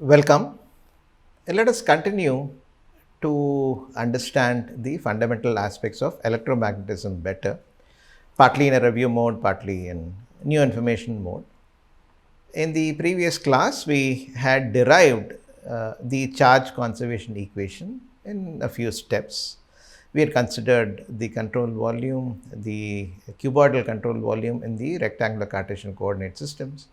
Welcome. Let us continue to understand the fundamental aspects of electromagnetism better, partly in a review mode, partly in new information mode. In the previous class, we had derived the charge conservation equation in a few steps. We had considered the control volume, the cuboidal control volume in the rectangular Cartesian coordinate systems.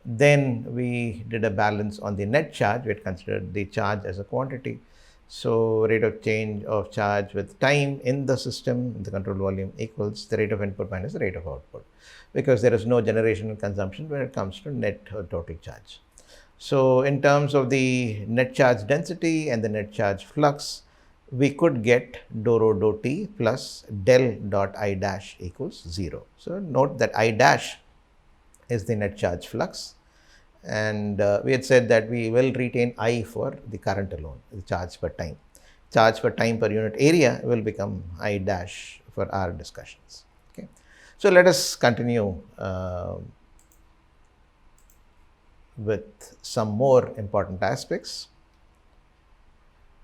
Then we did a balance on the net charge. We had considered the charge as a quantity. So rate of change of charge with time in the system, the control volume equals the rate of input minus the rate of output, because there is no generation and consumption when it comes to net or total charge. So in terms of the net charge density and the net charge flux, we could get dou rho dou t plus del dot I dash equals 0. So note that I dash is the net charge flux, and we had said that we will retain I for the current alone, the charge per time. Charge per time per unit area will become I dash for our discussions. Okay. So let us continue with some more important aspects.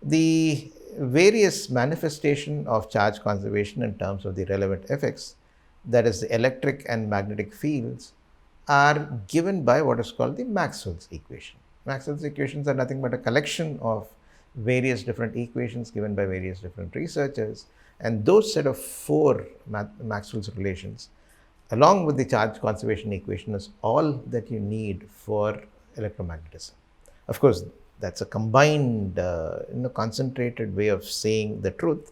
The various manifestation of charge conservation in terms of the relevant effects, that is the electric and magnetic fields, are given by what is called the Maxwell's equation. Maxwell's equations are nothing but a collection of various different equations given by various different researchers, and those set of four Maxwell's relations along with the charge conservation equation is all that you need for electromagnetism. Of course, that's a combined, concentrated way of saying the truth.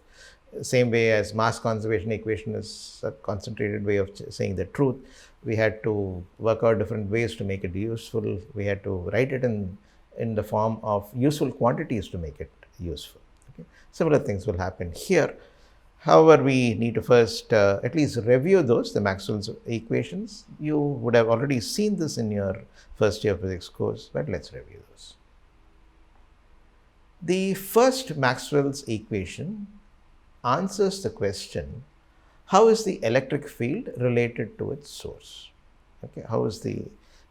Same way as mass conservation equation is a concentrated way of saying the truth. We had to work out different ways to make it useful. We had to write it in the form of useful quantities to make it useful. Okay. Similar things will happen here. However, we need to first at least review those, the Maxwell's equations. You would have already seen this in your first year physics course, but let's review those. The first Maxwell's equation answers the question, how is the electric field related to its source? Okay, how is the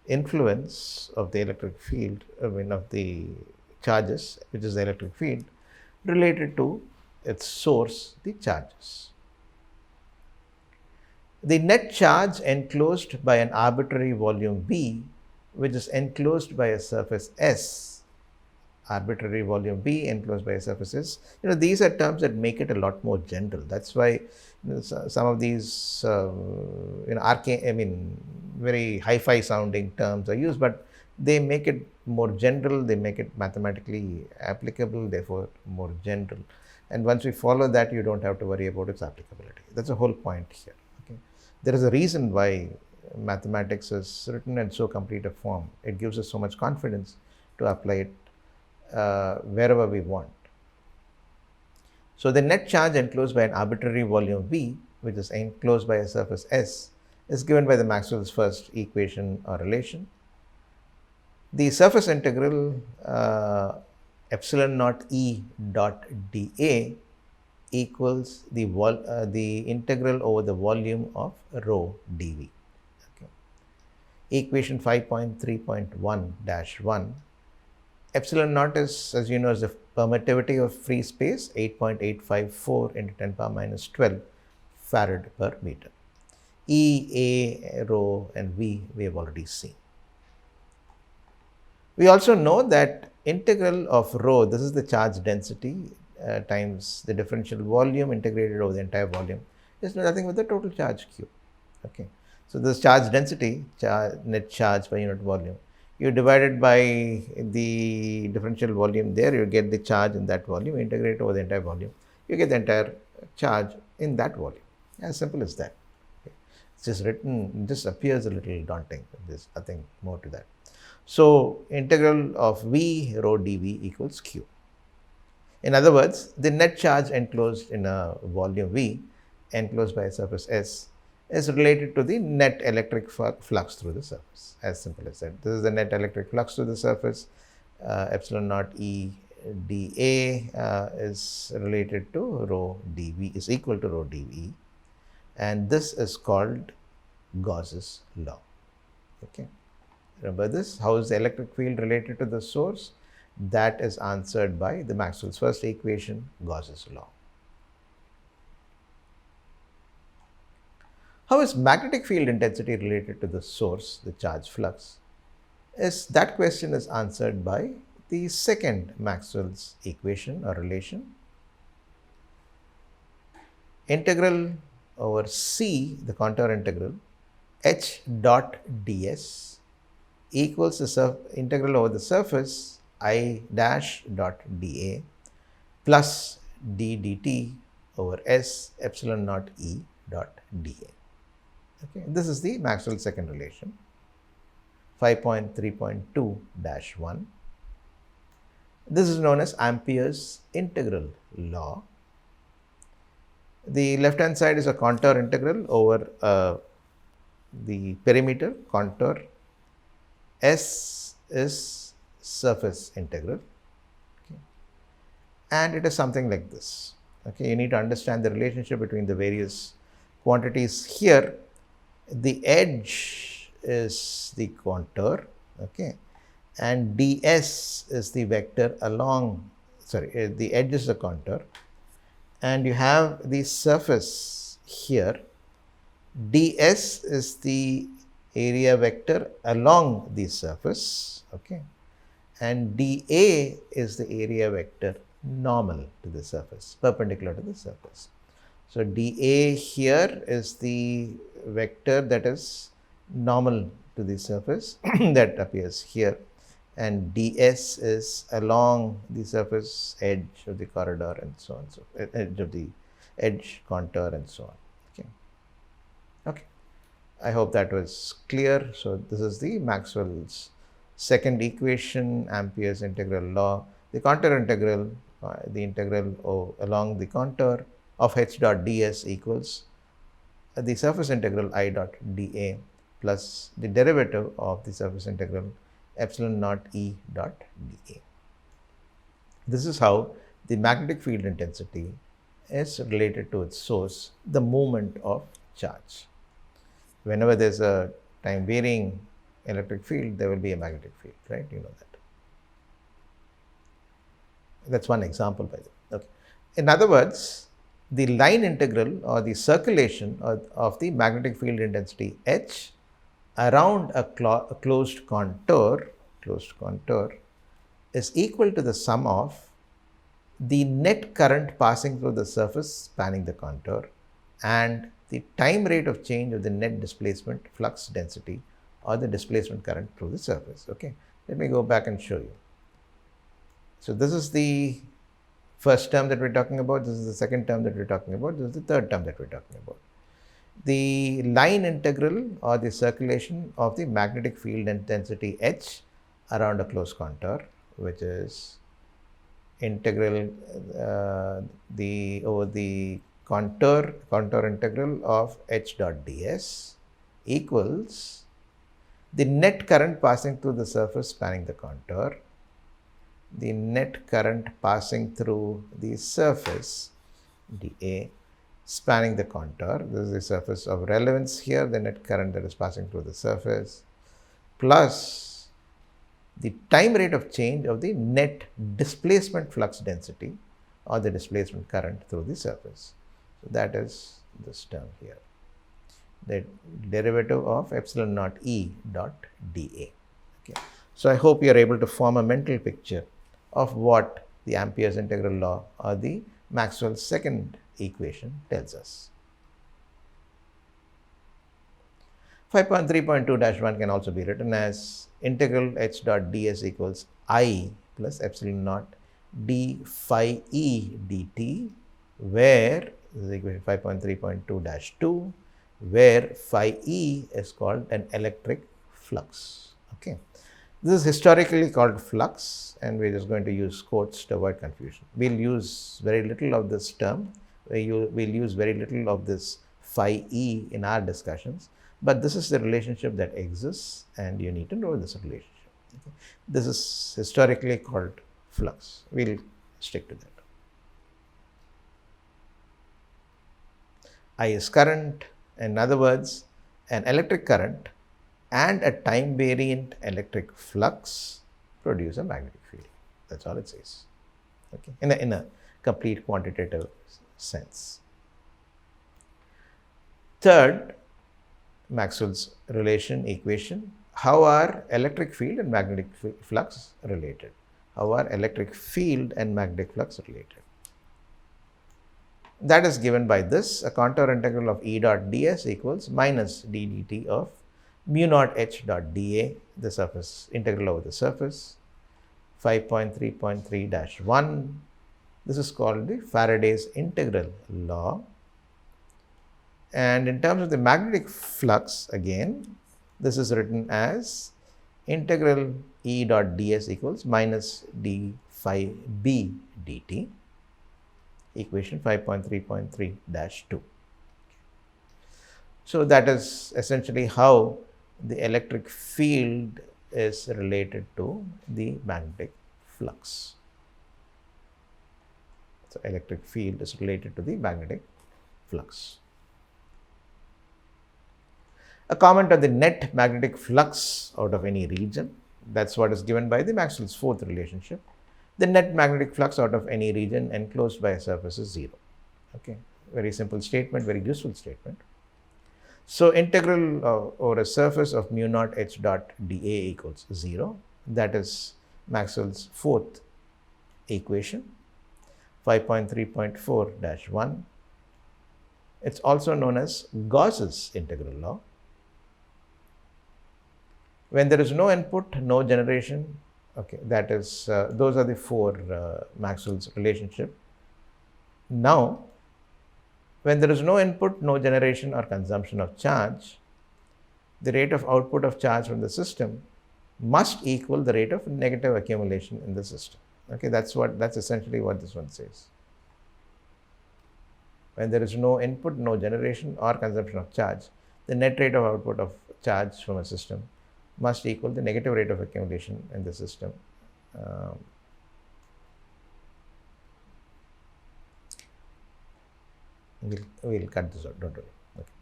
influence of the electric field, of the charges, which is the electric field, related to its source, the charges? The net charge enclosed by an arbitrary volume V, which is enclosed by a surface S, arbitrary volume V enclosed by a surface S, these are terms that make it a lot more general. That's why some of these very hi-fi sounding terms are used, but they make it more general, they make it mathematically applicable, therefore more general. And once we follow that, you don't have to worry about its applicability. That's the whole point here. Okay. There is a reason why mathematics is written in so complete a form. It gives us so much confidence to apply it wherever we want. So the net charge enclosed by an arbitrary volume V, which is enclosed by a surface S, is given by the Maxwell's first equation or relation. The surface integral epsilon naught E dot dA equals the integral over the volume of rho dV. Okay. Equation 5.3.1-1. Epsilon naught is, as you know, is the permittivity of free space, 8.854 into 10 power minus 12 farad per meter. E, A, rho, and V we have already seen. We also know that integral of rho, this is the charge density times the differential volume integrated over the entire volume, is nothing but the total charge Q. Okay. So this charge density, net charge per unit volume, you divide it by the differential volume there, you get the charge in that volume, integrate over the entire volume, you get the entire charge in that volume. As simple as that. Okay. It's just written, it just appears a little daunting. There's nothing more to that. So integral of V rho dV equals Q. In other words, the net charge enclosed in a volume V enclosed by a surface S is related to the net electric flux through the surface. As simple as that. This is the net electric flux through the surface. Epsilon naught E dA is related to rho dV, is equal to rho dV, and this is called Gauss's law. Okay. Remember this? How is the electric field related to the source? That is answered by the Maxwell's first equation, Gauss's law. How is magnetic field intensity related to the source, the charge flux? That question is answered by the second Maxwell's equation or relation. Integral over C, the contour integral, h dot ds equals the integral over the surface I dash dot dA plus d dt over S epsilon naught E dot dA. Okay, this is the Maxwell's second relation. 5.3.2-1. This is known as Ampere's integral law. The left hand side is a contour integral over the perimeter contour. S is surface integral, okay, and it is something like this. Okay, you need to understand the relationship between the various quantities here. The edge is the contour, okay, and ds is the vector along, the edge is the contour, and you have the surface here. ds is the area vector along the surface, okay, and dA is the area vector normal to the surface, perpendicular to the surface. So dA here is the vector that is normal to the surface that appears here, and ds is along the surface edge of the corridor and so on, so edge of the edge contour and so on. Okay. I hope that was clear. So this is the Maxwell's second equation, Ampere's integral law. The contour integral, the integral along the contour of h dot ds equals the surface integral I dot dA plus the derivative of the surface integral epsilon naught E dot dA. This is how the magnetic field intensity is related to its source, the movement of charge. Whenever there is a time varying electric field, there will be a magnetic field, right? You know that. That's one example by the way. Okay. In other words, the line integral or the circulation of the magnetic field intensity H around a closed contour is equal to the sum of the net current passing through the surface spanning the contour and the time rate of change of the net displacement flux density or the displacement current through the surface. Okay, let me go back and show you. So this is the first term that we're talking about, this is the second term that we're talking about, this is the third term that we're talking about. The line integral or the circulation of the magnetic field intensity H around a closed contour, which is integral over the contour integral of h dot ds equals the net current passing through the surface spanning the contour, the net current passing through the surface dA spanning the contour, this is the surface of relevance here, the net current that is passing through the surface, plus the time rate of change of the net displacement flux density or the displacement current through the surface. So that is this term here, the derivative of epsilon naught E dot dA. Okay. So I hope you are able to form a mental picture of what the Ampere's integral law or the Maxwell's second equation tells us. 5.3.2-1 can also be written as integral h dot ds equals I plus epsilon naught d phi e dt, where this is equation 5.3.2-2, where phi e is called an electric flux. Okay. This is historically called flux, and we're just going to use quotes to avoid confusion. We'll use very little of this term. We'll use very little of this phi e in our discussions, but this is the relationship that exists, and you need to know this relationship. Okay. This is historically called flux. We'll stick to that. I is current. In other words, an electric current and a time variant electric flux produce a magnetic field. That's all it says. Okay, in a complete quantitative sense. Third, Maxwell's relation equation. How are electric field and magnetic flux related? How are electric field and magnetic flux related? That is given by this: a contour integral of E dot ds equals minus d dt of mu naught h dot dA, the surface integral over the surface, 5.3.3-1. This is called the Faraday's integral law. And in terms of the magnetic flux, again, this is written as integral E dot ds equals minus d phi b dt, equation 5.3.3-2. So that is essentially how the electric field is related to the magnetic flux. So electric field is related to the magnetic flux. A comment on the net magnetic flux out of any region. That's what is given by the Maxwell's fourth relationship. The net magnetic flux out of any region enclosed by a surface is 0. Okay, very simple statement, very useful statement. So integral over a surface of mu naught h dot dA equals 0. That is Maxwell's fourth equation, 5.3.4-1. It's also known as Gauss's integral law. When there is no input, no generation. Okay, that is, those are the four Maxwell's relationship. Now, when there is no input, no generation or consumption of charge, the rate of output of charge from the system must equal the rate of negative accumulation in the system. Okay, that's essentially what this one says. When there is no input, no generation or consumption of charge, the net rate of output of charge from a system must equal the negative rate of accumulation in the system. We'll cut this out, don't worry. Okay.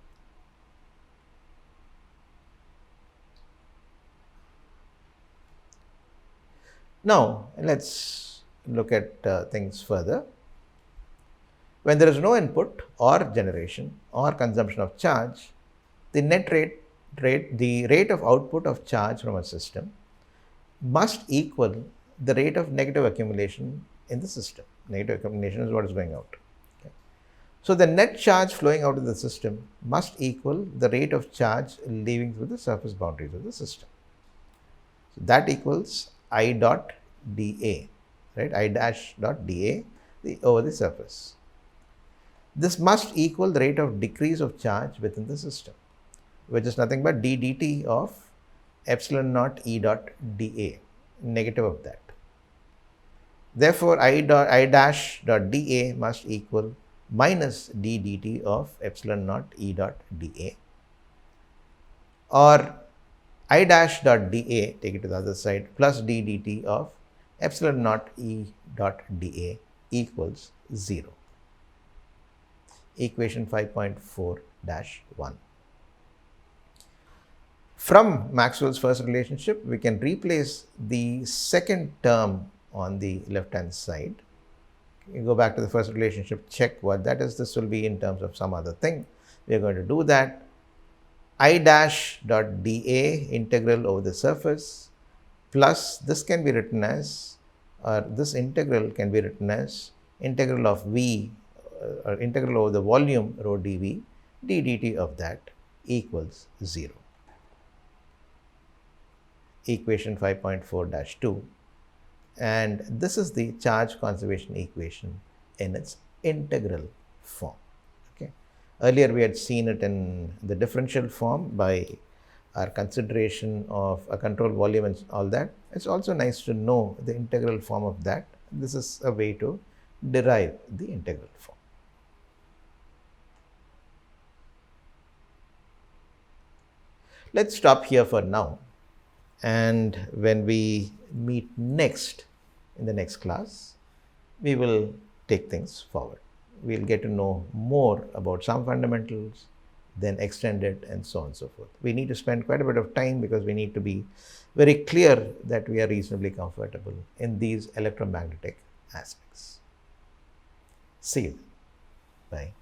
Now, let's look at things further. When there is no input or generation or consumption of charge, the net rate, the rate of output of charge from a system must equal the rate of negative accumulation in the system. Negative accumulation is what is going out. So the net charge flowing out of the system must equal the rate of charge leaving through the surface boundaries of the system. So that equals I dot dA, right? I dash dot dA over the surface. This must equal the rate of decrease of charge within the system, which is nothing but d dt of epsilon naught E dot dA, negative of that. Therefore, I dash dot dA must equal minus d dt of epsilon naught E dot dA, or I dash dot dA, take it to the other side, plus d dt of epsilon naught E dot dA equals 0. Equation 5.4-1. From Maxwell's first relationship, we can replace the second term on the left hand side. You go back to the first relationship, check what that is. This will be in terms of some other thing. We are going to do that. I dash dot dA integral over the surface plus this can be written as, or this integral can be written as integral of V or integral over the volume rho dV d dt of that equals 0. Equation 5.4-2. And this is the charge conservation equation in its integral form. Okay. Earlier we had seen it in the differential form by our consideration of a control volume and all that. It's also nice to know the integral form of that. This is a way to derive the integral form. Let's stop here for now. And when we meet next in the next class, we will take things forward. We'll get to know more about some fundamentals, then extend it, and so on and so forth. We need to spend quite a bit of time because we need to be very clear that we are reasonably comfortable in these electromagnetic aspects. See you. Bye.